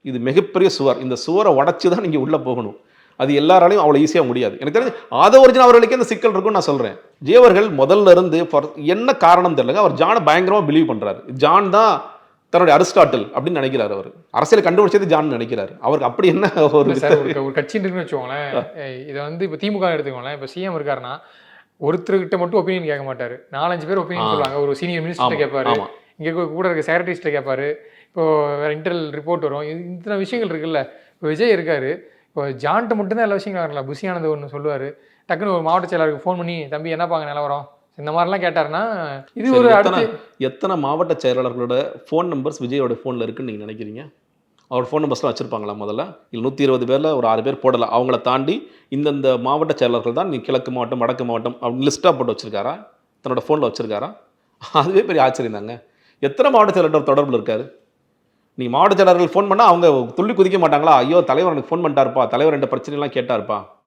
இது மிகப்பெரிய சுவர். இந்த சுவரை உடைச்சு தான் நீங்க உள்ள போகணும். அது எல்லாராலையும் அவ்வளோ ஈஸியா முடியாது. எனக்கு தெரிஞ்சு ஆதவர்ஜுன் அவர்களுக்கே இந்த சிக்கல் இருக்கும்னு நான் சொல்றேன். விஜய் அவர்கள் முதல்ல இருந்து என்ன காரணம் தெரியலங்க. அவர் ஜானை பயங்கரமா பிலீவ் பண்றாரு. ஜான் தான் தன்னுடைய அரிஸ்டாட்டில் அப்படின்னு நினைக்கிறாரு அவர். அரசியல் கண்டுபிடிச்சது ஜான் நினைக்கிறாரு. அவருக்கு அப்படி என்ன ஒரு கட்சி இருக்குன்னு வச்சுக்கோங்களேன். இதை வந்து இப்போ திமுக எடுத்துக்கோங்களேன். இப்போ சிஎம் இருக்காருன்னா ஒருத்தர்கிட்ட மட்டும் ஒப்பீனியன் கேட்க மாட்டாரு. 4-5 பேர் ஒப்பீனியன் சொல்லுவாங்க. ஒரு சீனியர் மினிஸ்டர் கேட்பாரு, இங்கே கூட இருக்க செக்ரட்டரிஸ்ட்டை கேட்பாரு, இப்போ வேற இன்டர்னல் ரிப்போர்ட் வரும். இத்தனை விஷயங்கள் இருக்குல்ல. இப்போ விஜய் இருக்காரு. இப்போ ஜான்ட்ட மட்டும்தான் எல்லா விஷயங்களும் வரல. புஷியானது ஒன்று சொல்லுவார். டக்குன்னு ஒரு மாவட்ட செயலாளருக்கு ஃபோன் பண்ணி, தம்பி என்னப்பாங்க நிலவரம், இந்த மாதிரிலாம் கேட்டாருன்னா இது ஒரு எத்தனை மாவட்ட செயலாளர்களோட ஃபோன் நம்பர்ஸ் விஜயோட ஃபோனில் இருக்குன்னு நீங்கள் நினைக்கிறீங்க? அவர் ஃபோன் நம்பர்ஸ்லாம் வச்சுருப்பாங்களா முதல்ல? இல்லை 120 பேரில் ஒரு 6 பேர் போடலாம். அவங்கள தாண்டி இந்தந்த மாவட்ட செயலாளர்கள் தான் நீ கிழக்கு மாவட்டம், வடக்கு மாவட்டம் அப்படின்னு லிஸ்ட்டாக போட்டு வச்சுருக்காரா? தன்னோட ஃபோனில் வச்சுருக்காரா? அதுவே பெரிய ஆச்சரியம் தாங்க. எத்தனை மாவட்ட செயலாளர் தொடர்பில் இருக்காரு? நீ மாவட்ட செயலாளர்கள் ஃபோன் பண்ணால் அவங்க துள்ளி குதிக்க மாட்டாங்களா? ஐயோ தலைவர் எனக்கு ஃபோன் பண்ணிட்டாருப்பா, தலைவர் என்ற பிரச்சனைலாம் கேட்டாருப்பா.